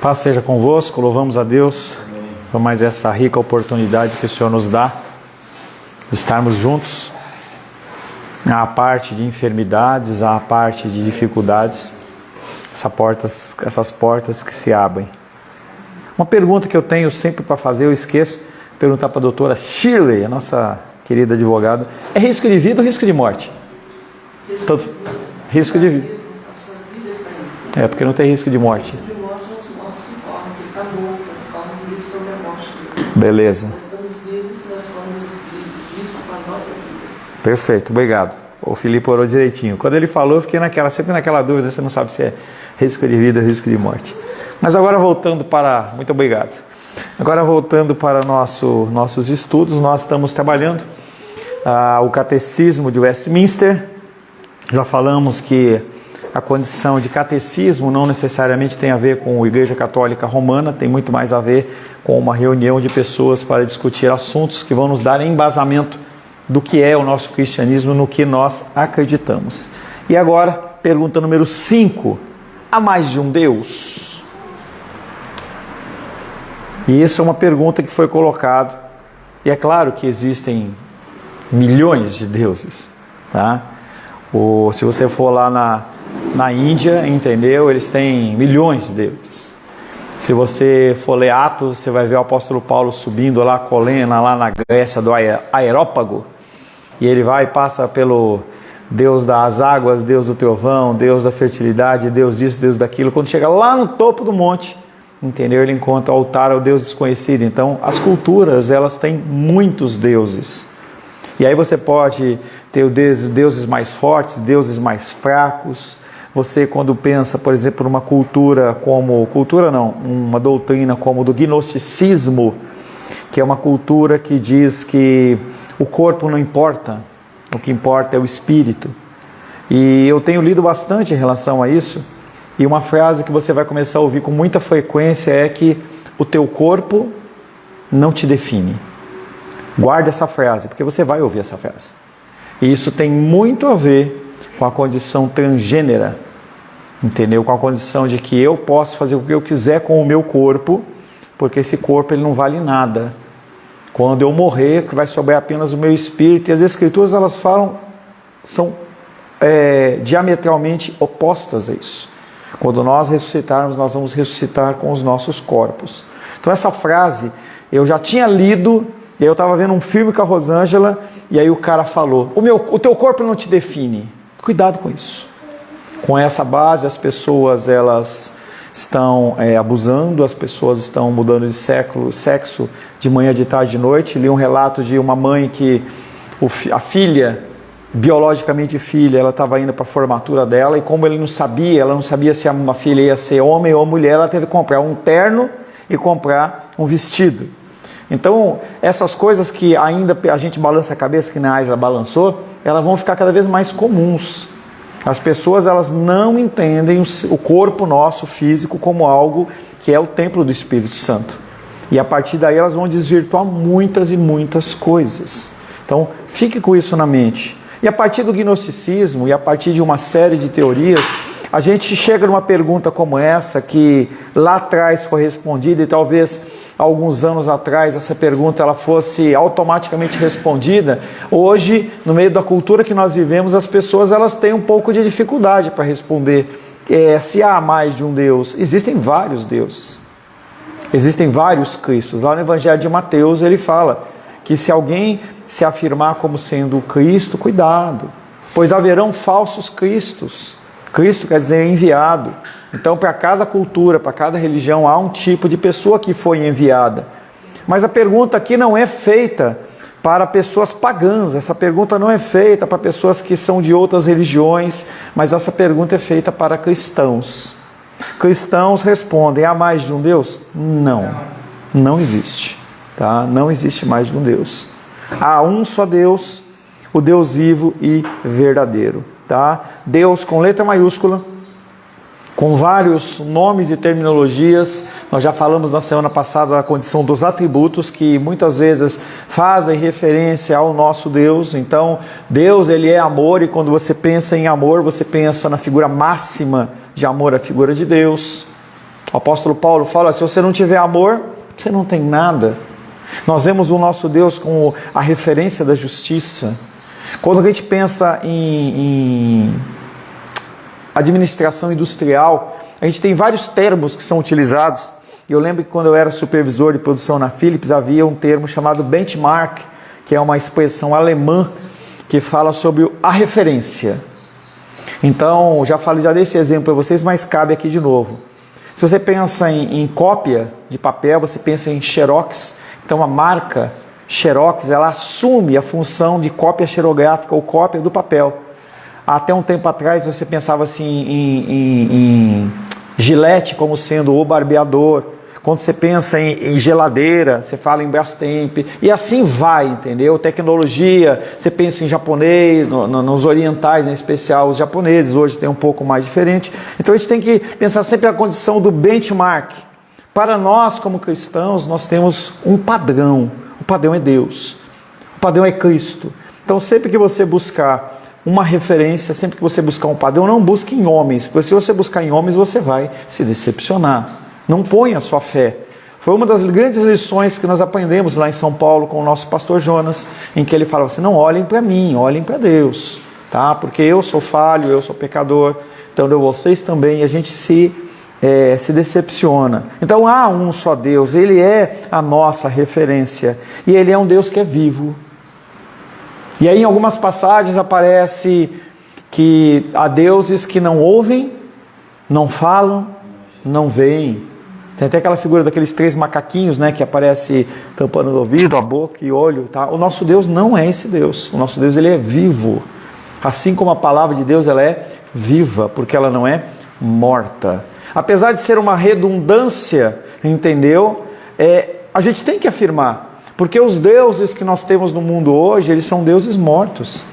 Paz seja convosco, louvamos a Deus por mais essa rica oportunidade que o Senhor nos dá de estarmos juntos. Há a parte de enfermidades, há a parte de dificuldades, essas portas que se abrem. Uma pergunta que eu tenho sempre para fazer, eu esqueço de perguntar para a doutora Shirley, a nossa querida advogada: é risco de vida ou risco de morte? Risco de vida. É, porque não tem risco de morte. Beleza. Nós estamos vivos, nós corremos risco para a nossa vida. Perfeito, obrigado. O Filipe orou direitinho. Quando ele falou, eu fiquei sempre naquela dúvida, você não sabe se é risco de vida ou risco de morte. Mas agora voltando para... Muito obrigado. Agora voltando para nossos estudos, nós estamos trabalhando o Catecismo de Westminster. Já falamos que a condição de catecismo não necessariamente tem a ver com a Igreja Católica Romana, tem muito mais a ver com uma reunião de pessoas para discutir assuntos que vão nos dar embasamento do que é o nosso cristianismo, no que nós acreditamos. E agora, pergunta número 5. Há mais de um Deus? E isso é uma pergunta que foi colocada. E é claro que existem milhões de deuses, tá? Se você for lá na Índia, entendeu? Eles têm milhões de deuses. Se você for ler Atos, você vai ver o apóstolo Paulo subindo lá a colina, lá na Grécia, do Aerópago. E ele vai e passa pelo Deus das águas, Deus do trovão, Deus da fertilidade, Deus disso, Deus daquilo. Quando chega lá no topo do monte, entendeu? Ele encontra o altar ao Deus desconhecido. Então, as culturas, elas têm muitos deuses. E aí você pode ter deuses mais fortes, deuses mais fracos. Você, quando pensa, por exemplo, numa uma doutrina como do gnosticismo, que é uma cultura que diz que o corpo não importa, o que importa é o espírito. E eu tenho lido bastante em relação a isso, e uma frase que você vai começar a ouvir com muita frequência é que o teu corpo não te define. Guarda essa frase, porque você vai ouvir essa frase. E isso tem muito a ver com a condição transgênera, entendeu? Com a condição de que eu posso fazer o que eu quiser com o meu corpo, porque esse corpo ele não vale nada. Quando eu morrer, vai sobrar apenas o meu espírito. E as escrituras, elas são diametralmente opostas a isso. Quando nós ressuscitarmos, nós vamos ressuscitar com os nossos corpos. Então essa frase, eu já tinha lido, e eu estava vendo um filme com a Rosângela, e aí o cara falou: o teu corpo não te define. Cuidado com isso. Com essa base, as pessoas elas estão abusando, as pessoas estão mudando de sexo de manhã, de tarde, de noite. Li um relato de uma mãe que a filha, biologicamente filha, ela estava indo para a formatura dela, e como ela não sabia se uma filha ia ser homem ou mulher, ela teve que comprar um terno e comprar um vestido. Então, essas coisas que ainda a gente balança a cabeça, que na Aisla balançou, elas vão ficar cada vez mais comuns. As pessoas, elas não entendem o corpo nosso físico como algo que é o templo do Espírito Santo. E a partir daí elas vão desvirtuar muitas e muitas coisas. Então, fique com isso na mente. E a partir do gnosticismo e a partir de uma série de teorias, a gente chega numa pergunta como essa, que lá atrás foi respondida, e talvez alguns anos atrás essa pergunta ela fosse automaticamente respondida. Hoje, no meio da cultura que nós vivemos, as pessoas elas têm um pouco de dificuldade para responder se há mais de um Deus. Existem vários deuses, existem vários Cristos. Lá no Evangelho de Mateus ele fala que se alguém se afirmar como sendo o Cristo, cuidado, pois haverão falsos cristos. Cristo quer dizer enviado. Então, para cada cultura, para cada religião, há um tipo de pessoa que foi enviada. Mas a pergunta aqui não é feita para pessoas pagãs, essa pergunta não é feita para pessoas que são de outras religiões, mas essa pergunta é feita para cristãos. Cristãos respondem: há mais de um Deus? Não, não existe. Tá? Não existe mais de um Deus. Há um só Deus, o Deus vivo e verdadeiro. Tá? Deus com letra maiúscula, com vários nomes e terminologias. Nós já falamos na semana passada da condição dos atributos, que muitas vezes fazem referência ao nosso Deus. Então, Deus ele é amor, e quando você pensa em amor, você pensa na figura máxima de amor, a figura de Deus. O apóstolo Paulo fala, se você não tiver amor, você não tem nada. Nós vemos o nosso Deus como a referência da justiça. Quando a gente pensa em administração industrial, a gente tem vários termos que são utilizados. Eu lembro que quando eu era supervisor de produção na Philips, havia um termo chamado benchmark, que é uma expressão alemã que fala sobre a referência. Então, já dei esse exemplo para vocês, mas cabe aqui de novo. Se você pensa em cópia de papel, você pensa em xerox. Então, a marca Xerox, ela assume a função de cópia xerográfica ou cópia do papel. Até um tempo atrás, você pensava assim em Gillette como sendo o barbeador. Quando você pensa em geladeira, você fala em Brastemp. E assim vai, entendeu? Tecnologia, você pensa em japonês, nos orientais, em especial os japoneses. Hoje tem um pouco mais diferente. Então, a gente tem que pensar sempre na condição do benchmark. Para nós, como cristãos, nós temos um padrão. O padrão é Deus. O padrão é Cristo. Então, sempre que você buscar uma referência, sempre que você buscar um padrão, não busque em homens. Porque se você buscar em homens, você vai se decepcionar. Não ponha a sua fé. Foi uma das grandes lições que nós aprendemos lá em São Paulo com o nosso pastor Jonas, em que ele falava assim, não olhem para mim, olhem para Deus. Tá? Porque eu sou falho, eu sou pecador. Então, vocês também, a gente se decepciona. Então há um só Deus, Ele é a nossa referência e Ele é um Deus que é vivo. E aí em algumas passagens aparece que há deuses que não ouvem, não falam, não veem. Tem até aquela figura daqueles 3 macaquinhos, né, que aparece tampando o ouvido, a boca e o olho. Tá? O nosso Deus não é esse Deus. O nosso Deus, Ele é vivo. Assim como a palavra de Deus, ela é viva, porque ela não é morta. Apesar de ser uma redundância, entendeu? A gente tem que afirmar, porque os deuses que nós temos no mundo hoje, eles são deuses mortos.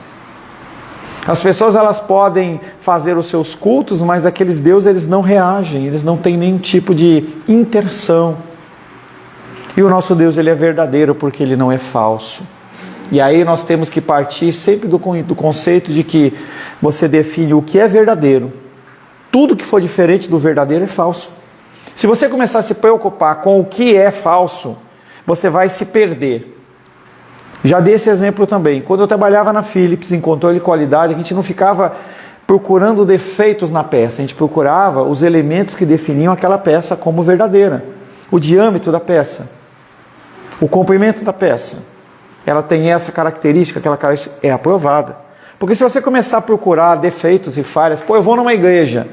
As pessoas, elas podem fazer os seus cultos, mas aqueles deuses, eles não reagem, eles não têm nenhum tipo de interação. E o nosso Deus, Ele é verdadeiro, porque Ele não é falso. E aí nós temos que partir sempre do conceito de que você define o que é verdadeiro. Tudo que for diferente do verdadeiro é falso. Se você começar a se preocupar com o que é falso, você vai se perder. Já dei esse exemplo também. Quando eu trabalhava na Philips, em controle de qualidade, a gente não ficava procurando defeitos na peça. A gente procurava os elementos que definiam aquela peça como verdadeira. O diâmetro da peça. O comprimento da peça. Ela tem essa característica, aquela característica é aprovada. Porque se você começar a procurar defeitos e falhas, eu vou numa igreja.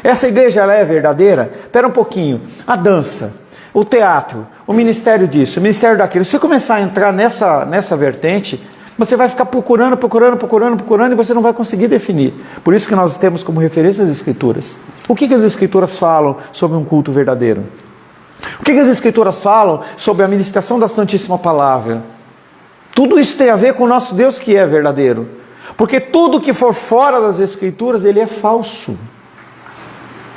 Essa igreja, ela é verdadeira? Espera um pouquinho. A dança, o teatro, o ministério disso, o ministério daquilo. Se você começar a entrar nessa vertente, você vai ficar procurando e você não vai conseguir definir. Por isso que nós temos como referência as Escrituras. O que as Escrituras falam sobre um culto verdadeiro? O que as Escrituras falam sobre a ministração da Santíssima Palavra? Tudo isso tem a ver com o nosso Deus que é verdadeiro. Porque tudo que for fora das Escrituras, ele é falso.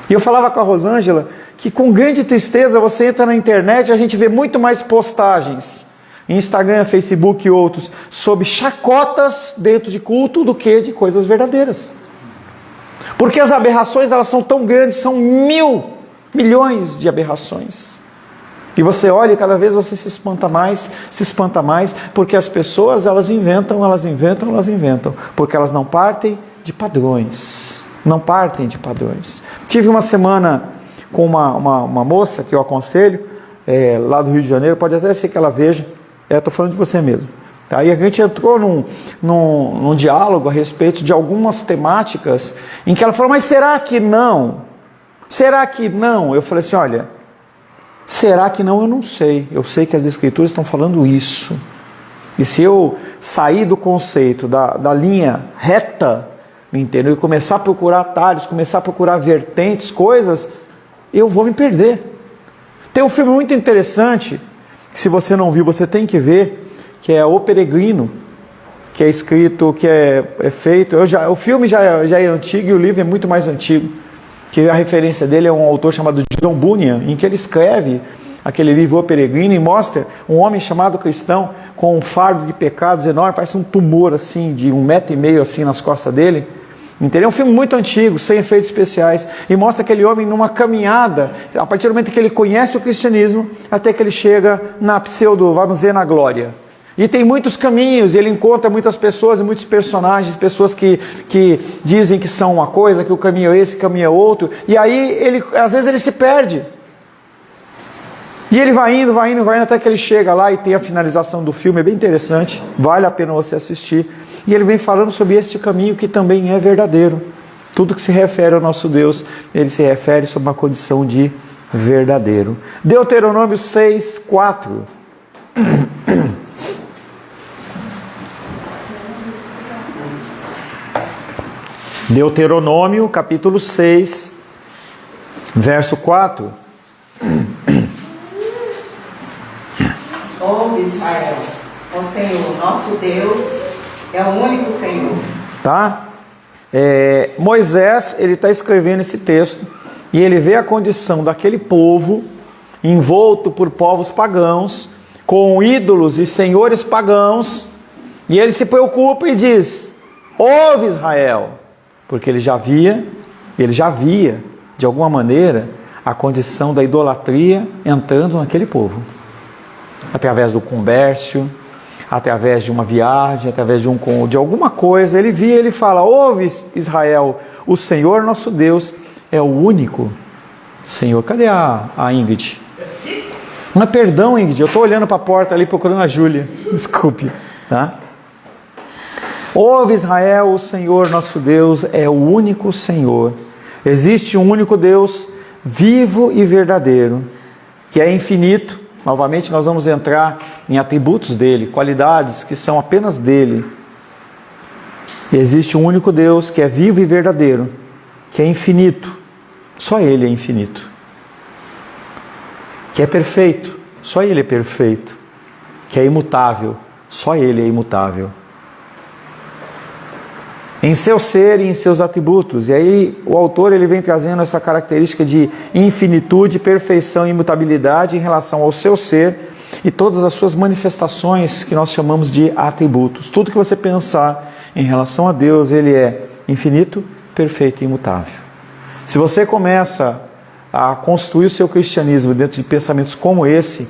E eu falava com a Rosângela que com grande tristeza você entra na internet e a gente vê muito mais postagens em Instagram, Facebook e outros sobre chacotas dentro de culto do que de coisas verdadeiras. Porque as aberrações, elas são tão grandes, são milhões de aberrações. E você olha e cada vez você se espanta mais, porque as pessoas, elas inventam, porque elas não partem de padrões. Tive uma semana com uma moça que eu aconselho, lá do Rio de Janeiro, pode até ser que ela veja, estou falando de você mesmo. Tá? E a gente entrou num diálogo a respeito de algumas temáticas, em que ela falou, mas será que não? Será que não? Eu falei assim, olha, será que não? Eu não sei. Eu sei que as Escrituras estão falando isso. E se eu sair do conceito da linha reta, entendeu? E começar a procurar atalhos, começar a procurar vertentes, coisas, eu vou me perder. Tem um filme muito interessante, que se você não viu, você tem que ver, que é O Peregrino, que é escrito, que é feito. O filme já é antigo e o livro é muito mais antigo. Que a referência dele é um autor chamado John Bunyan, em que ele escreve aquele livro O Peregrino e mostra um homem chamado cristão com um fardo de pecados enorme, parece um tumor assim, de 1,5 metro assim nas costas dele. Entendeu? É um filme muito antigo, sem efeitos especiais, e mostra aquele homem numa caminhada, a partir do momento que ele conhece o cristianismo, até que ele chega na pseudo, vamos dizer, na glória. E tem muitos caminhos, e ele encontra muitas pessoas e muitos personagens, pessoas que dizem que são uma coisa, que o caminho é esse, o caminho é outro, e aí às vezes ele se perde. E ele vai indo, até que ele chega lá e tem a finalização do filme, é bem interessante, vale a pena você assistir. E ele vem falando sobre este caminho que também é verdadeiro. Tudo que se refere ao nosso Deus, ele se refere sob uma condição de verdadeiro. Deuteronômio 6, 4. Deuteronômio, capítulo 6, verso 4. Ouve, Israel, o Senhor, nosso Deus, é o único Senhor. Tá? Moisés, ele está escrevendo esse texto, e ele vê a condição daquele povo, envolto por povos pagãos, com ídolos e senhores pagãos, e ele se preocupa e diz, ouve, Israel, porque ele já via, de alguma maneira, a condição da idolatria entrando naquele povo. Através do comércio, através de uma viagem, através de alguma coisa, ele via, ele fala, ouve Israel, o Senhor nosso Deus é o único Senhor. Cadê a Ingrid? Mas perdão, Ingrid, eu estou olhando para a porta ali procurando a Júlia, desculpe, tá? Ouve Israel, o Senhor nosso Deus é o único Senhor. Existe um único Deus vivo e verdadeiro, que é infinito. Novamente nós vamos entrar em atributos dele, qualidades que são apenas dele. Existe um único Deus que é vivo e verdadeiro, que é infinito, só ele é infinito. Que é perfeito, só ele é perfeito. Que é imutável, só ele é imutável. Em seu ser e em seus atributos. E aí o autor ele vem trazendo essa característica de infinitude, perfeição e imutabilidade em relação ao seu ser e todas as suas manifestações que nós chamamos de atributos. Tudo que você pensar em relação a Deus, ele é infinito, perfeito e imutável. Se você começa a construir o seu cristianismo dentro de pensamentos como esse,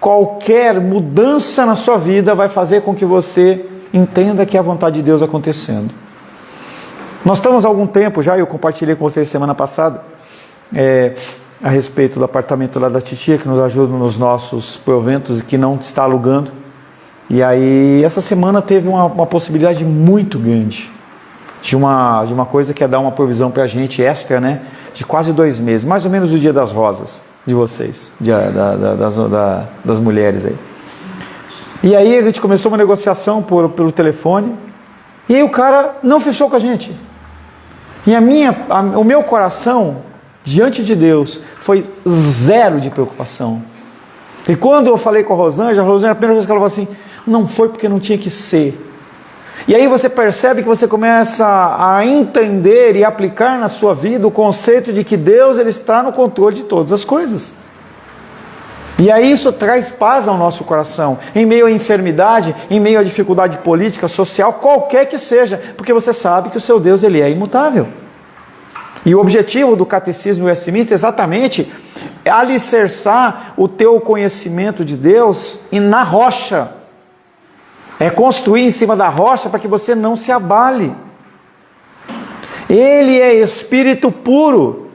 qualquer mudança na sua vida vai fazer com que você entenda que é a vontade de Deus acontecendo. Nós estamos há algum tempo já, eu compartilhei com vocês semana passada, a respeito do apartamento lá da titia, que nos ajuda nos nossos proventos e que não está alugando. E aí, essa semana teve uma possibilidade muito grande de uma coisa que é dar uma provisão para a gente extra, né? De quase 2 meses, mais ou menos o dia das rosas de vocês, das mulheres aí. E aí a gente começou uma negociação pelo telefone, e aí o cara não fechou com a gente. E o meu coração, diante de Deus, foi 0 de preocupação. E quando eu falei com a Rosângela, a primeira vez que ela falou assim, não foi porque não tinha que ser. E aí você percebe que você começa a entender e aplicar na sua vida o conceito de que Deus ele está no controle de todas as coisas. E aí isso traz paz ao nosso coração, em meio à enfermidade, em meio à dificuldade política, social, qualquer que seja, porque você sabe que o seu Deus ele é imutável. E o objetivo do Catecismo Westminster é exatamente alicerçar o teu conhecimento de Deus na rocha. É construir em cima da rocha para que você não se abale. Ele é espírito puro,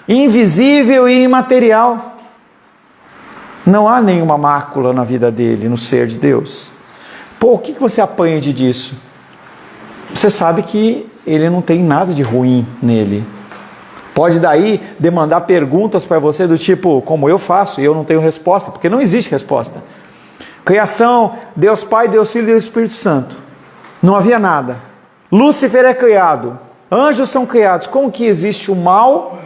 invisível e imaterial. Não há nenhuma mácula na vida dele, no ser de Deus. Pô, o que você aprende disso? Você sabe que ele não tem nada de ruim nele. Pode daí demandar perguntas para você do tipo, como eu faço, e eu não tenho resposta, porque não existe resposta. Criação, Deus Pai, Deus Filho e Deus Espírito Santo. Não havia nada. Lúcifer é criado, anjos são criados. Como que existe o mal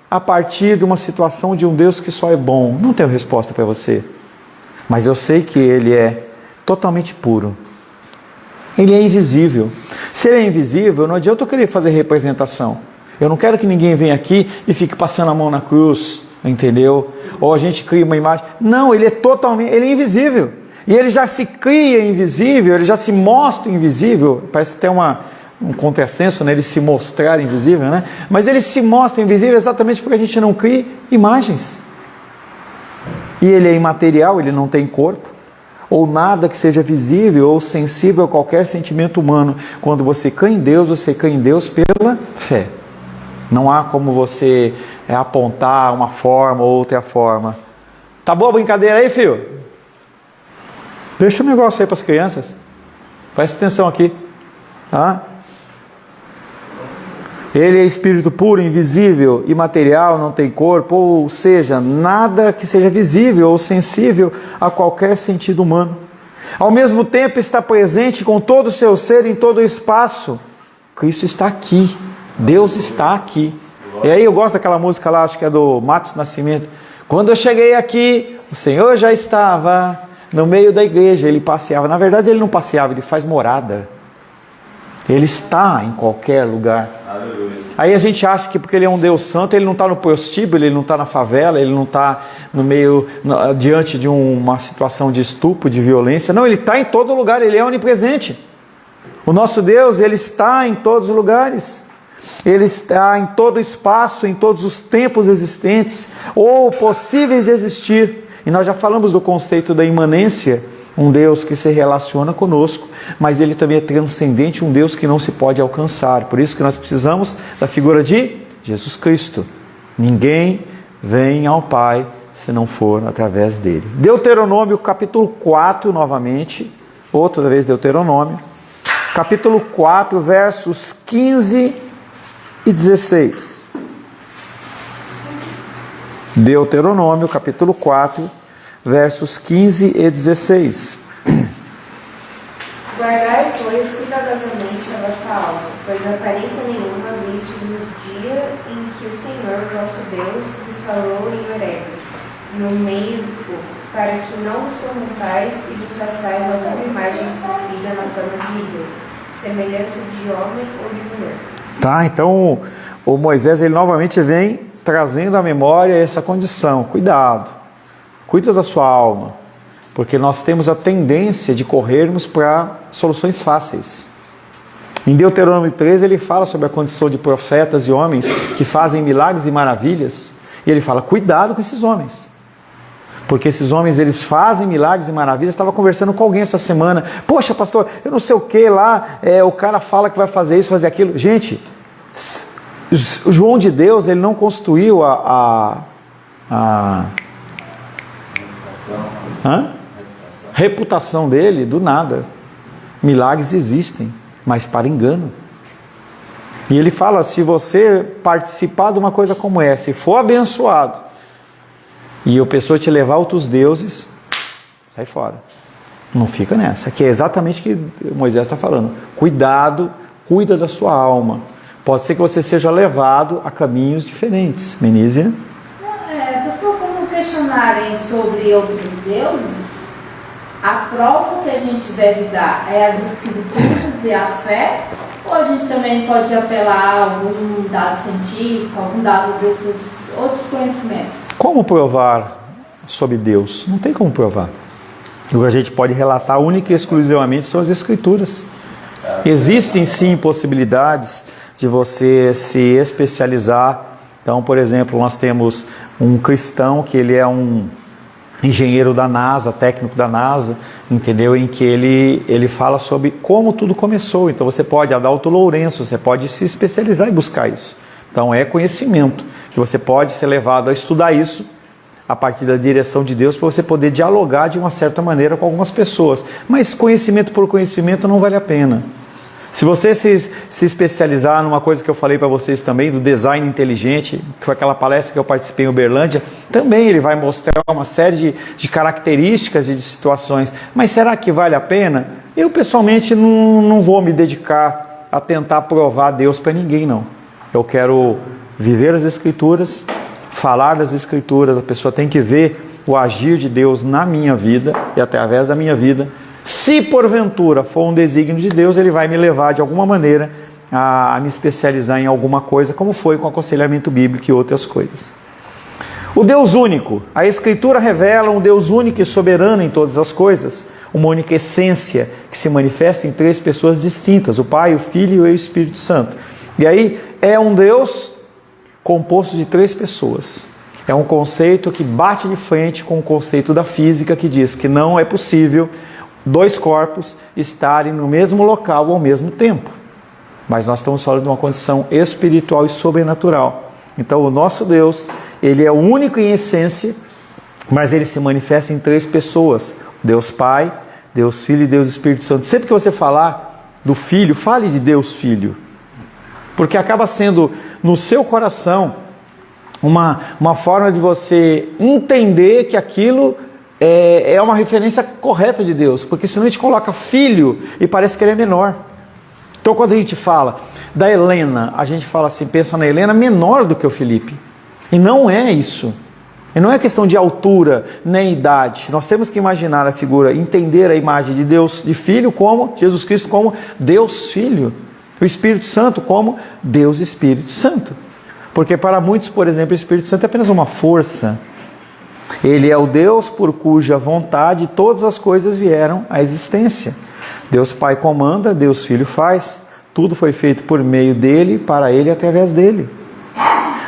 a partir de uma situação de um Deus que só é bom? Não tenho resposta para você. Mas eu sei que ele é totalmente puro. Ele é invisível. Se ele é invisível, não adianta eu querer fazer representação. Eu não quero que ninguém venha aqui e fique passando a mão na cruz, entendeu? Ou a gente cria uma imagem. Não, ele é invisível. E ele já se cria invisível, ele já se mostra invisível. Parece ter uma um contrassenso, né? Ele se mostrar invisível, né? Mas ele se mostra invisível exatamente porque a gente não cria imagens. E ele é imaterial, ele não tem corpo, ou nada que seja visível ou sensível a qualquer sentimento humano. Quando você crê em Deus, você crê em Deus pela fé. Não há como você apontar uma forma ou outra forma. Tá boa a brincadeira aí, filho? Deixa o negócio aí para as crianças. Presta atenção aqui. Tá? Ele é espírito puro, invisível, imaterial, não tem corpo, ou seja, nada que seja visível ou sensível a qualquer sentido humano. Ao mesmo tempo está presente com todo o seu ser em todo o espaço. Cristo está aqui, Deus está aqui. E aí eu gosto daquela música lá, acho que é do Matos Nascimento. Quando eu cheguei aqui, o Senhor já estava no meio da igreja, ele passeava. Na verdade ele não passeava, ele faz morada. Ele está em qualquer lugar. Aí a gente acha que porque ele é um Deus santo, ele não está no prostíbulo, ele não está na favela, ele não está no meio, diante de uma situação de estupro, de violência. Não, ele está em todo lugar, ele é onipresente. O nosso Deus, ele está em todos os lugares. Ele está em todo o espaço, em todos os tempos existentes ou possíveis de existir. E nós já falamos do conceito da imanência, um Deus que se relaciona conosco, mas ele também é transcendente, um Deus que não se pode alcançar. Por isso que nós precisamos da figura de Jesus Cristo. Ninguém vem ao Pai se não for através dele. Deuteronômio capítulo 4 novamente, outra vez Deuteronômio, capítulo 4, versos 15 e 16. Deuteronômio capítulo 4, versos 15 e 16. Guardai, pois, cuidadosamente a vossa alma, pois aparência nenhuma vistes no dia em que o Senhor vosso Deus vos falou em Horebe, no meio do fogo, para que não vos corrompais e vos façais alguma imagem esculpida na forma de ídolo, semelhança de homem ou de mulher. Tá, então o Moisés ele novamente vem trazendo à memória essa condição. Cuidado, cuida da sua alma, porque nós temos a tendência de corrermos para soluções fáceis. Em Deuteronômio 13 ele fala sobre a condição de profetas e homens que fazem milagres e maravilhas, e ele fala, cuidado com esses homens, porque esses homens eles fazem milagres e maravilhas. Estava conversando com alguém essa semana, poxa pastor, eu não sei o que lá, o cara fala que vai fazer isso, fazer aquilo. Gente, o João de Deus ele não construiu a reputação dele do nada. Milagres existem, mas para engano. E ele fala, se você participar de uma coisa como essa e for abençoado, e a pessoa te levar a outros deuses, sai fora. Não fica nessa. Que é exatamente o que Moisés está falando. Cuidado, cuida da sua alma. Pode ser que você seja levado a caminhos diferentes. Menízia? Pastor, quando questionarem sobre outros deuses, a prova que a gente deve dar é as escrituras e a fé? Ou a gente também pode apelar a algum dado científico, algum dado desses outros conhecimentos? Como provar sobre Deus? Não tem como provar. O que a gente pode relatar única e exclusivamente são as escrituras. Existem sim possibilidades de você se especializar. Então, por exemplo, nós temos um cristão que ele é um engenheiro da NASA, técnico da NASA, entendeu? Em que ele fala sobre como tudo começou. Então você pode, Adalto Lourenço, você pode se especializar e buscar isso. Então é conhecimento, que você pode ser levado a estudar isso a partir da direção de Deus, para você poder dialogar de uma certa maneira com algumas pessoas. Mas conhecimento por conhecimento não vale a pena. Se você se especializar numa coisa que eu falei para vocês também, do design inteligente, que foi aquela palestra que eu participei em Uberlândia, também ele vai mostrar uma série de características e de situações. Mas será que vale a pena? Eu pessoalmente não vou me dedicar a tentar provar Deus para ninguém, não. Eu quero viver as Escrituras, falar das Escrituras, a pessoa tem que ver o agir de Deus na minha vida e através da minha vida. Se porventura for um desígnio de Deus, ele vai me levar de alguma maneira a me especializar em alguma coisa, como foi com o aconselhamento bíblico e outras coisas. O Deus único. A Escritura revela um Deus único e soberano em todas as coisas. uma única essência que se manifesta em 3 pessoas distintas, o Pai, o Filho e o Espírito Santo. E aí é um Deus composto de 3 pessoas. É um conceito que bate de frente com o conceito da física, que diz que não é possível 2 corpos estarem no mesmo local ao mesmo tempo. Mas nós estamos falando de uma condição espiritual e sobrenatural. Então o nosso Deus, ele é único em essência, mas ele se manifesta em 3 pessoas. Deus Pai, Deus Filho e Deus Espírito Santo. Sempre que você falar do Filho, fale de Deus Filho. Porque acaba sendo no seu coração uma forma de você entender que aquilo é uma referência correta de Deus. Porque senão a gente coloca filho e parece que ele é menor. Então quando a gente fala da Helena, a gente fala assim, pensa na Helena menor do que o Felipe. E não é isso. E não é questão de altura, nem idade. Nós temos que imaginar a figura, entender a imagem de Deus, de Filho, como Jesus Cristo, como Deus Filho. O Espírito Santo como Deus Espírito Santo. Porque para muitos, por exemplo, o Espírito Santo é apenas uma força. Ele é o Deus por cuja vontade todas as coisas vieram à existência. Deus Pai comanda, Deus Filho faz. Tudo foi feito por meio dele, para ele e através dele.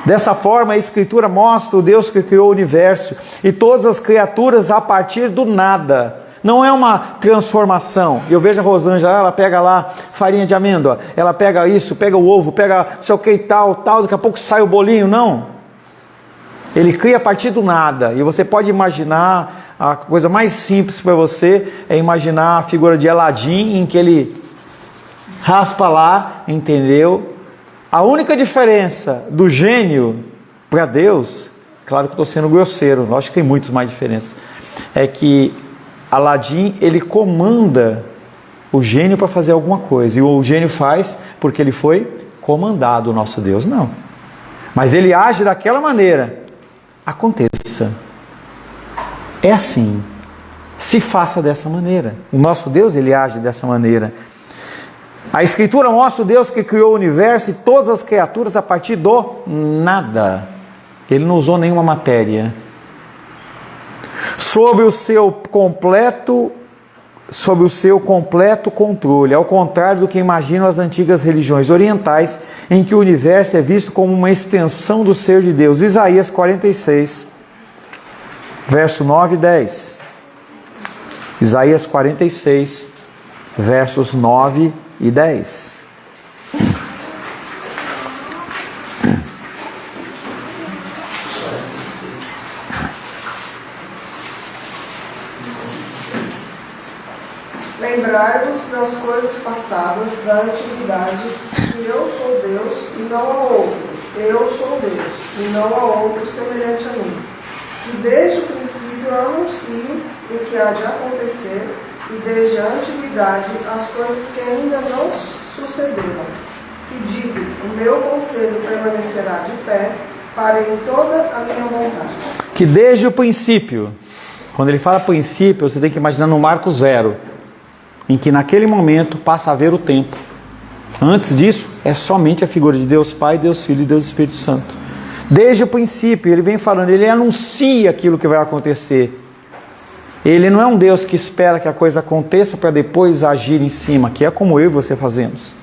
Dessa forma, a Escritura mostra o Deus que criou o universo e todas as criaturas a partir do nada. Não é uma transformação. Eu vejo a Rosângela, ela pega lá farinha de amêndoa, ela pega isso, pega o ovo, pega sei o que e tal, daqui a pouco sai o bolinho. Não. Ele cria a partir do nada. E você pode imaginar, a coisa mais simples para você é imaginar a figura de Aladim, em que ele raspa lá, entendeu? A única diferença do gênio para Deus, claro que estou sendo grosseiro, lógico que tem muitas mais diferenças, é que Aladim, ele comanda o gênio para fazer alguma coisa, e o gênio faz porque ele foi comandado, o nosso Deus não. Mas ele age daquela maneira, aconteça. É assim, se faça dessa maneira. O nosso Deus, ele age dessa maneira. A Escritura mostra o Deus que criou o universo e todas as criaturas a partir do nada. Ele não usou nenhuma matéria. Sob o seu completo controle, ao contrário do que imaginam as antigas religiões orientais, em que o universo é visto como uma extensão do ser de Deus. Isaías 46, verso 9 e 10. Isaías 46, versos 9 e 10. Lembrai-vos das coisas passadas da antiguidade, que eu sou Deus e não há outro. Eu sou Deus e não há outro semelhante a mim. E desde o princípio eu anuncio o que há de acontecer, e desde a antiguidade as coisas que ainda não sucederam. Que digo, o meu conselho permanecerá de pé, farei toda a minha vontade. Que desde o princípio, quando ele fala princípio, você tem que imaginar no marco 0, em que naquele momento passa a ver o tempo. Antes disso, é somente a figura de Deus Pai, Deus Filho e Deus Espírito Santo. Desde o princípio, ele vem falando, ele anuncia aquilo que vai acontecer. Ele não é um Deus que espera que a coisa aconteça para depois agir em cima, que é como eu e você fazemos.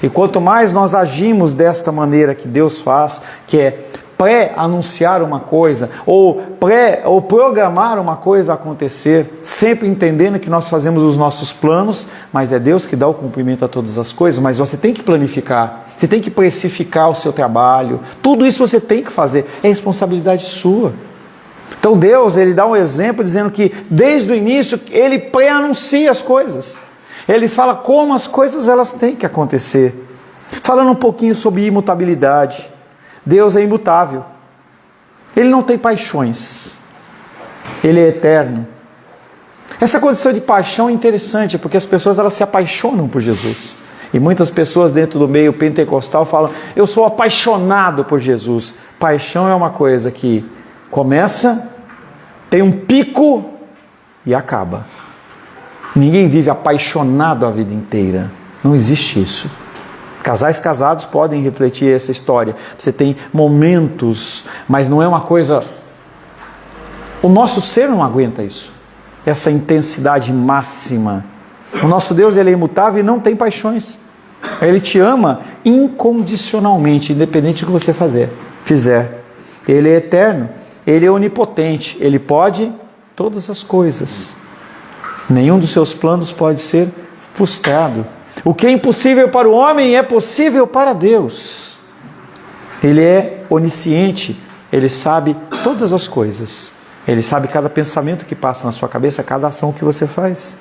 E quanto mais nós agimos desta maneira que Deus faz, que é pré-anunciar uma coisa, ou programar uma coisa acontecer, sempre entendendo que nós fazemos os nossos planos, mas é Deus que dá o cumprimento a todas as coisas, mas você tem que planificar, você tem que precificar o seu trabalho, tudo isso você tem que fazer, é responsabilidade sua. Então Deus, ele dá um exemplo dizendo que desde o início ele pré-anuncia as coisas. Ele fala como as coisas elas têm que acontecer. Falando um pouquinho sobre imutabilidade. Deus é imutável. Ele não tem paixões. Ele é eterno. Essa condição de paixão é interessante, porque as pessoas elas se apaixonam por Jesus. E muitas pessoas dentro do meio pentecostal falam, eu sou apaixonado por Jesus. Paixão é uma coisa que começa, tem um pico e acaba. Ninguém vive apaixonado a vida inteira. Não existe isso. Casais casados podem refletir essa história. Você tem momentos, mas não é uma coisa... O nosso ser não aguenta isso. essa intensidade máxima. O nosso Deus, ele é imutável e não tem paixões. Ele te ama incondicionalmente, independente do que você fizer. Ele é eterno, ele é onipotente, ele pode todas as coisas. Nenhum dos seus planos pode ser frustrado. O que é impossível para o homem é possível para Deus. Ele é onisciente, ele sabe todas as coisas. Ele sabe cada pensamento que passa na sua cabeça, cada ação que você faz.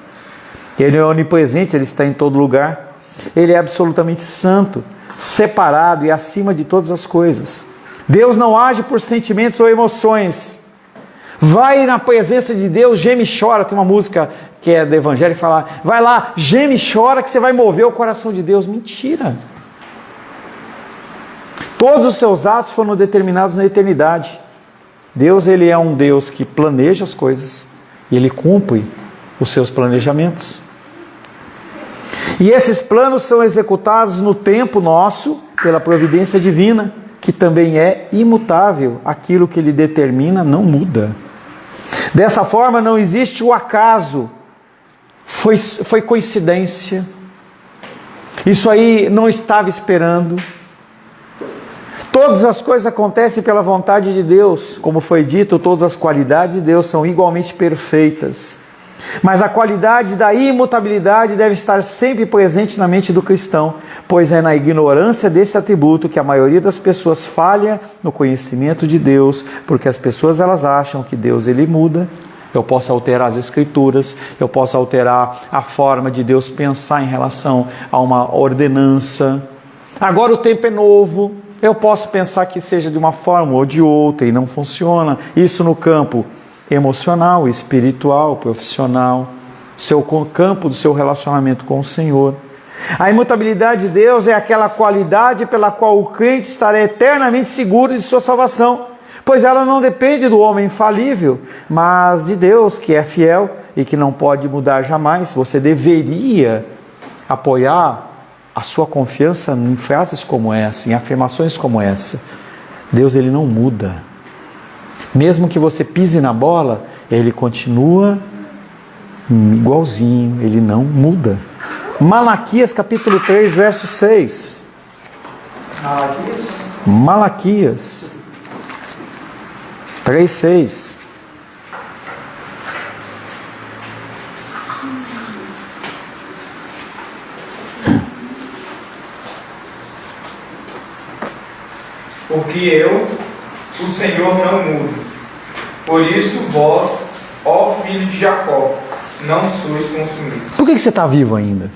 Ele é onipresente, ele está em todo lugar. Ele é absolutamente santo, separado e acima de todas as coisas. Deus não age por sentimentos ou emoções. Vai na presença de Deus, geme e chora. Tem uma música que é do Evangelho que fala: vai lá, geme e chora que você vai mover o coração de Deus. Mentira! Todos os seus atos foram determinados na eternidade. Deus, ele é um Deus que planeja as coisas e ele cumpre os seus planejamentos. E esses planos são executados no tempo nosso pela providência divina, que também é imutável. Aquilo que ele determina não muda. Dessa forma não existe o acaso. Foi coincidência. Isso aí não estava esperando. Todas as coisas acontecem pela vontade de Deus. Como foi dito, todas as qualidades de Deus são igualmente perfeitas. Mas a qualidade da imutabilidade deve estar sempre presente na mente do cristão, pois é na ignorância desse atributo que a maioria das pessoas falha no conhecimento de Deus, porque as pessoas elas acham que Deus ele muda. Eu posso alterar as escrituras, eu posso alterar a forma de Deus pensar em relação a uma ordenança. Agora o tempo é novo, eu posso pensar que seja de uma forma ou de outra e não funciona. Isso no campo emocional, espiritual, profissional, seu campo do seu relacionamento com o Senhor. A imutabilidade de Deus é aquela qualidade pela qual o crente estará eternamente seguro de sua salvação, pois ela não depende do homem infalível, mas de Deus que é fiel e que não pode mudar jamais. Você deveria apoiar a sua confiança em frases como essa, em afirmações como essa. Deus ele não muda. Mesmo que você pise na bola, ele continua igualzinho, ele não muda. Malaquias capítulo 3, verso 6. Malaquias 3, 6. Porque eu, o Senhor, não mudo. Por isso vós, ó filho de Jacó, não sois consumidos. Por que você está vivo ainda?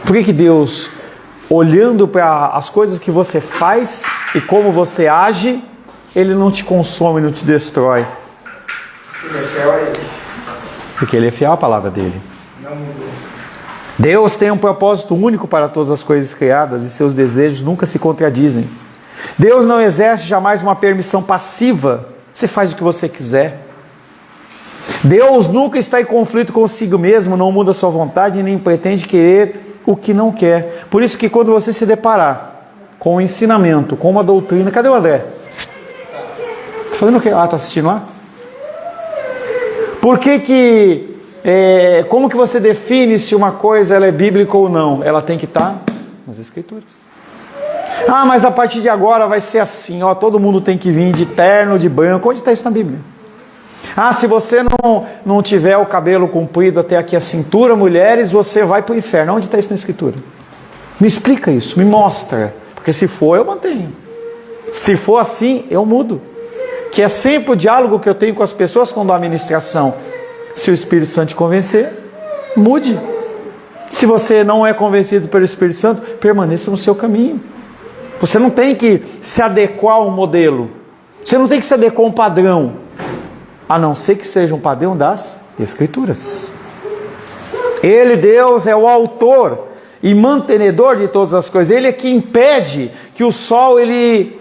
Por que Deus, olhando para as coisas que você faz e como você age, Ele não te consome, não te destrói? Ele é fiel a Ele. Porque Ele é fiel à palavra dEle. Não mudou. Deus tem um propósito único para todas as coisas criadas e seus desejos nunca se contradizem. Deus não exerce jamais uma permissão passiva. Você faz o que você quiser. Deus nunca está em conflito consigo mesmo, não muda sua vontade nem pretende querer o que não quer. Por isso que quando você se deparar com um ensinamento, com uma doutrina... Cadê o André? Está fazendo o quê? Ah, está assistindo lá? Por que como que você define se uma coisa ela é bíblica ou não? Ela tem que estar nas Escrituras. Ah, mas a partir de agora vai ser assim, ó, todo mundo tem que vir de terno, de branco. Onde está isso na Bíblia? Ah, se você não tiver o cabelo comprido até aqui a cintura, mulheres, você vai para o inferno. Onde está isso na Escritura? Me explica isso, me mostra. Porque se for, eu mantenho. Se for assim, eu mudo. Que é sempre o diálogo que eu tenho com as pessoas quando há ministração. Se o Espírito Santo te convencer, mude. Se você não é convencido pelo Espírito Santo, permaneça no seu caminho. Você não tem que se adequar a um modelo. Você não tem que se adequar a um padrão. A não ser que seja um padrão das Escrituras. Ele, Deus, é o autor e mantenedor de todas as coisas. Ele é que impede que o sol ele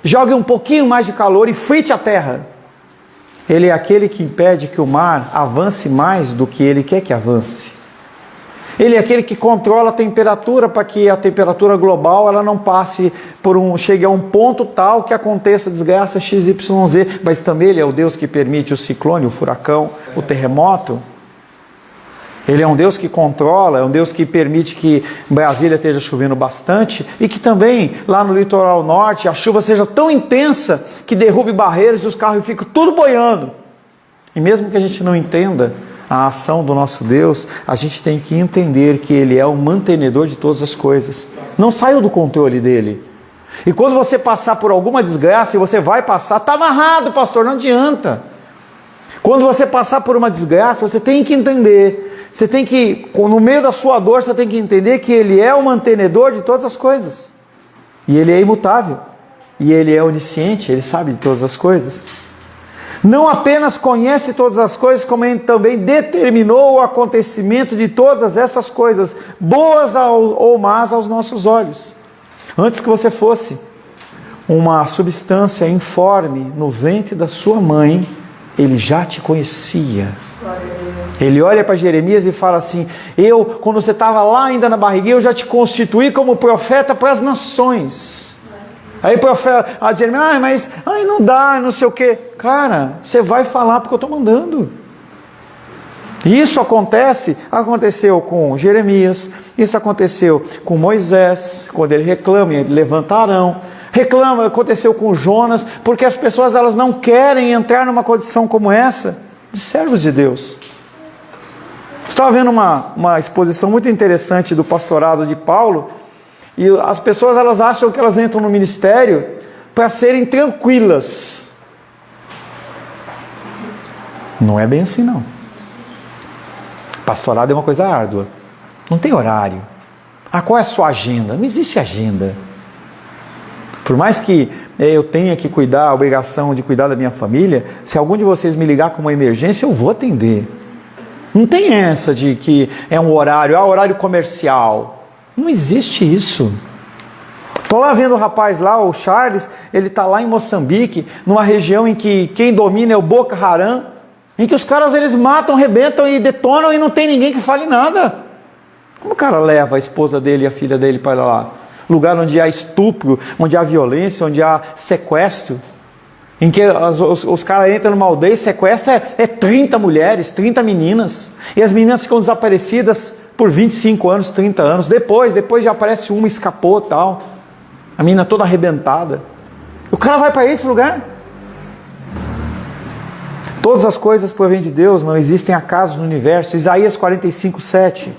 jogue um pouquinho mais de calor e frite a terra. Ele é aquele que impede que o mar avance mais do que ele quer que avance. Ele é aquele que controla a temperatura para que a temperatura global ela não passe chegue a um ponto tal que aconteça desgraça XYZ, mas também Ele é o Deus que permite o ciclone, o furacão, o terremoto. Ele é um Deus que controla, é um Deus que permite que Brasília esteja chovendo bastante e que também lá no litoral norte a chuva seja tão intensa que derrube barreiras e os carros ficam tudo boiando. E mesmo que a gente não entenda a ação do nosso Deus, a gente tem que entender que Ele é o mantenedor de todas as coisas. Não saiu do controle dEle. E quando você passar por alguma desgraça, e você vai passar, está amarrado, pastor, não adianta. Quando você passar por uma desgraça, você tem que entender, você tem que, no meio da sua dor, você tem que entender que Ele é o mantenedor de todas as coisas. E Ele é imutável. E Ele é onisciente, Ele sabe de todas as coisas. Não apenas conhece todas as coisas, como Ele também determinou o acontecimento de todas essas coisas, boas ou más aos nossos olhos. Antes que você fosse uma substância informe no ventre da sua mãe, Ele já te conhecia. Ele olha para Jeremias e fala assim: quando você estava lá ainda na barriguinha, eu já te constituí como profeta para as nações. Aí o profeta, Jeremias, não dá, não sei o quê. Cara, você vai falar porque eu estou mandando. Isso aconteceu com Jeremias, isso aconteceu com Moisés, quando ele reclama, ele levanta Arão. Aconteceu com Jonas, porque as pessoas elas não querem entrar numa condição como essa, de servos de Deus. Estava vendo uma exposição muito interessante do pastorado de Paulo, e as pessoas elas acham que elas entram no ministério para serem tranquilas. Não é bem assim não. Pastorado é uma coisa árdua. Não tem horário. Qual é a sua agenda? Não existe agenda. Por mais que eu tenha que cuidar, a obrigação de cuidar da minha família, se algum de vocês me ligar com uma emergência, eu vou atender. Não tem essa de que é um horário, horário comercial. Não existe isso. Estou lá vendo o rapaz lá, o Charles, ele está lá em Moçambique, numa região em que quem domina é o Boko Haram, em que os caras eles matam, arrebentam e detonam e não tem ninguém que fale nada. Como o cara leva a esposa dele e a filha dele para lá? Lugar onde há estupro, onde há violência, onde há sequestro, em que os caras entram numa aldeia e sequestram 30 mulheres, 30 meninas, e as meninas ficam desaparecidas por 25 anos, 30 anos, depois já aparece uma, escapou tal, a menina toda arrebentada. O cara vai para esse lugar? Todas as coisas provêm de Deus, não existem acasos no universo. Isaías 45, 7.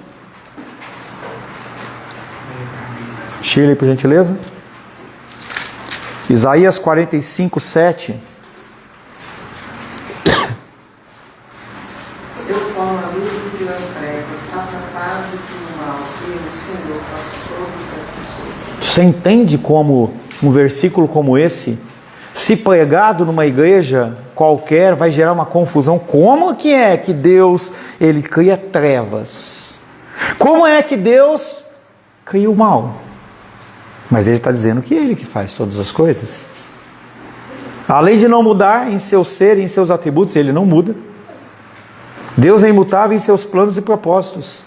Shirley, por gentileza. Isaías 45, 7. Eu formo a luz e crio as trevas, faço a paz e crio o mal, eu, o Senhor, faço todas essas coisas. Você entende como um versículo como esse, se pregado numa igreja qualquer, vai gerar uma confusão? Como que é que Deus, Ele cria trevas? Como é que Deus cria o mal? Mas Ele está dizendo que é Ele que faz todas as coisas. Além de não mudar em seu ser, em seus atributos, Ele não muda. Deus é imutável em seus planos e propósitos.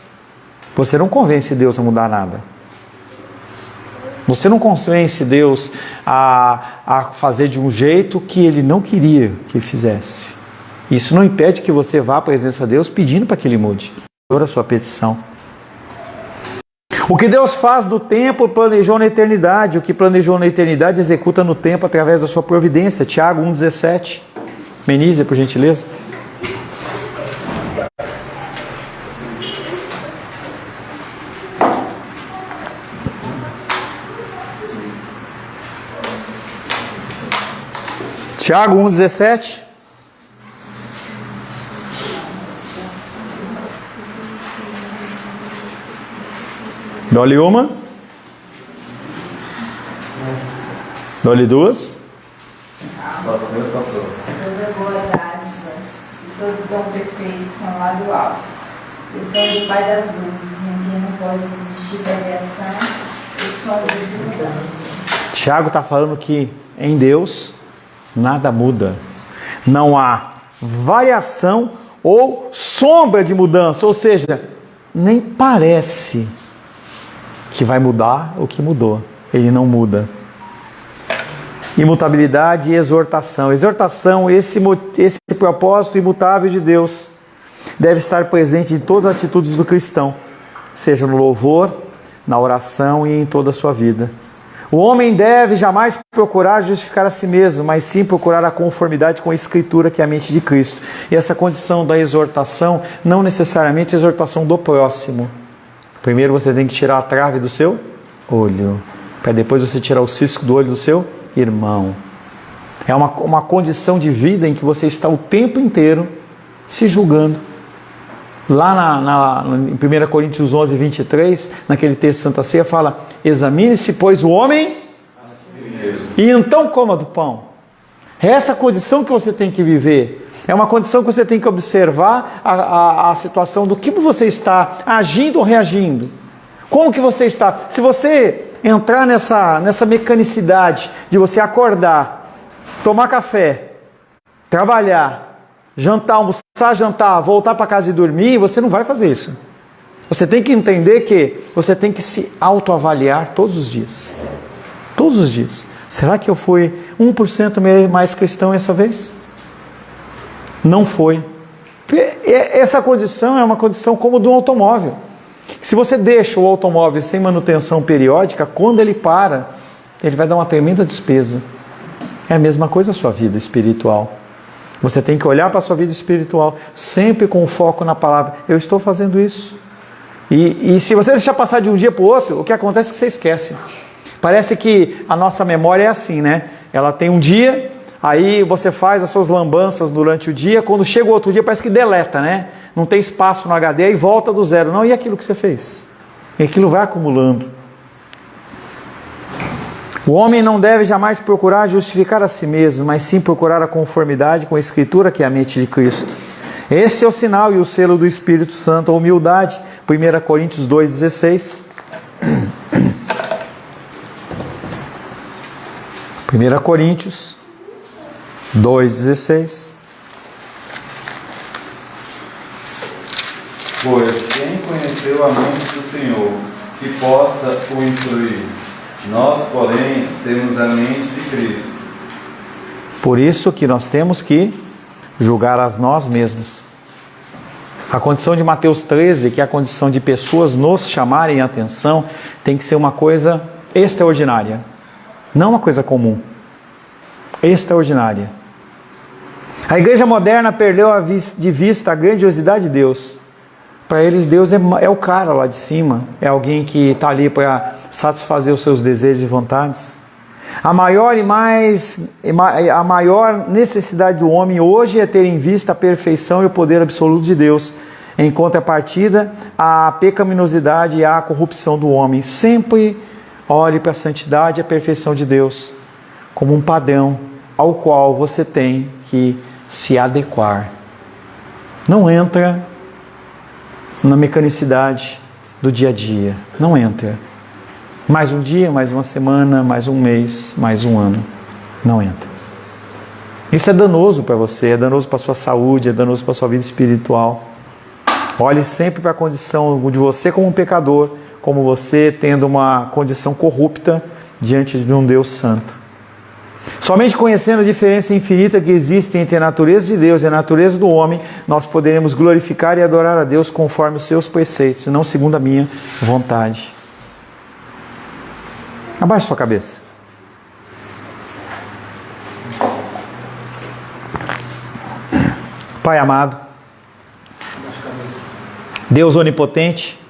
Você não convence Deus a mudar nada. Você não convence Deus a fazer de um jeito que Ele não queria que fizesse. Isso não impede que você vá à presença de Deus pedindo para que Ele mude. A sua petição. O que Deus faz do tempo, planejou na eternidade. O que planejou na eternidade, executa no tempo através da sua providência. Tiago 1,17. Menízia, por gentileza. Tiago 1,17. Dole uma. Dole duas. Toda boa dádiva e todo dom perfeito são lá do alto. Esse é o Pai das luzes, em quem não pode existir variação e sombra de mudança. Tiago está falando que em Deus nada muda. Não há variação ou sombra de mudança. Ou seja, nem parece que vai mudar o que mudou. Ele não muda. Imutabilidade e exortação. Exortação, esse propósito imutável de Deus deve estar presente em todas as atitudes do cristão, seja no louvor, na oração e em toda a sua vida. O homem deve jamais procurar justificar a si mesmo, mas sim procurar a conformidade com a Escritura, que é a mente de Cristo. E essa condição da exortação, não necessariamente a exortação do próximo. Primeiro você tem que tirar a trave do seu olho, para depois você tirar o cisco do olho do seu irmão. É uma condição de vida em que você está o tempo inteiro se julgando. Lá em 1 Coríntios 11, 23, naquele texto de Santa Ceia, fala: examine-se, pois, o homem e então coma do pão. É essa condição que você tem que viver. É uma condição que você tem que observar a situação do que você está agindo ou reagindo. Como que você está. Se você entrar nessa mecanicidade de você acordar, tomar café, trabalhar, jantar, almoçar, jantar, voltar para casa e dormir, você não vai fazer isso. Você tem que entender que você tem que se autoavaliar todos os dias. Todos os dias. Será que eu fui 1% mais cristão essa vez? Não foi. Essa condição é uma condição como do automóvel. Se você deixa o automóvel sem manutenção periódica, quando ele para, ele vai dar uma tremenda despesa. É a mesma coisa a sua vida espiritual. Você tem que olhar para a sua vida espiritual sempre com foco na palavra. Eu estou fazendo isso. E se você deixar passar de um dia para o outro, o que acontece é que você esquece. Parece que a nossa memória é assim, né? Ela tem um dia, aí você faz as suas lambanças durante o dia, quando chega o outro dia parece que deleta, né? Não tem espaço no HD e volta do zero. Não, e aquilo que você fez? E aquilo vai acumulando. O homem não deve jamais procurar justificar a si mesmo, mas sim procurar a conformidade com a Escritura, que é a mente de Cristo. Esse é o sinal e o selo do Espírito Santo, a humildade. 1 Coríntios 2,16. 1 Coríntios 2,16. Pois quem conheceu a mente do Senhor, que possa o instruir? Nós, porém, temos a mente de Cristo. Por isso que nós temos que julgar a nós mesmos. A condição de Mateus 13, que é a condição de pessoas nos chamarem a atenção, tem que ser uma coisa extraordinária. Não uma coisa comum. Extraordinária. A igreja moderna perdeu de vista a grandiosidade de Deus. Para eles, Deus é o cara lá de cima. É alguém que está ali para satisfazer os seus desejos e vontades. A maior necessidade do homem hoje é ter em vista a perfeição e o poder absoluto de Deus. Em contrapartida, a pecaminosidade e a corrupção do homem. Sempre olhe para a santidade e a perfeição de Deus como um padrão ao qual você tem que se adequar. Não entra na mecanicidade do dia a dia. Não entra. Mais um dia, mais uma semana, mais um mês, mais um ano. Não entra. Isso é danoso para você, é danoso para a sua saúde, é danoso para a sua vida espiritual. Olhe sempre para a condição de você como um pecador, como você tendo uma condição corrupta diante de um Deus santo. Somente conhecendo a diferença infinita que existe entre a natureza de Deus e a natureza do homem, nós poderemos glorificar e adorar a Deus conforme os seus preceitos, não segundo a minha vontade. Abaixe sua cabeça. Pai amado, Deus onipotente,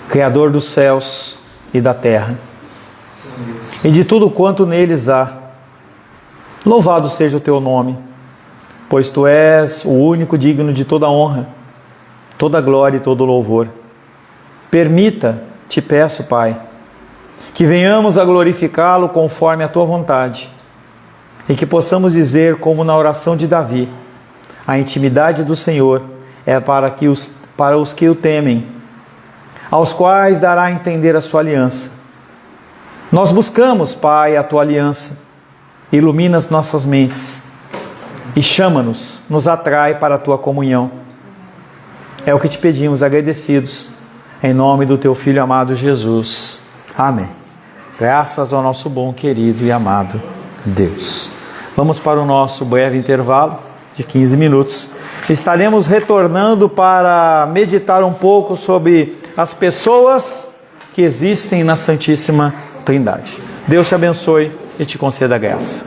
Criador dos céus e da terra, e de tudo quanto neles há, louvado seja o teu nome, pois tu és o único digno de toda honra, toda glória e todo louvor. Permita, te peço, Pai, que venhamos a glorificá-lo conforme a tua vontade, e que possamos dizer, como na oração de Davi: a intimidade do Senhor é para os que o temem, aos quais dará a entender a sua aliança. Nós buscamos, Pai, a tua aliança. Ilumina as nossas mentes e chama-nos, nos atrai para a tua comunhão. É o que te pedimos, agradecidos, em nome do teu Filho amado Jesus. Amém. Graças ao nosso bom, querido e amado Deus. Vamos para o nosso breve intervalo de 15 minutos. Estaremos retornando para meditar um pouco sobre as pessoas que existem na Santíssima Trindade. Deus te abençoe e te conceda graça.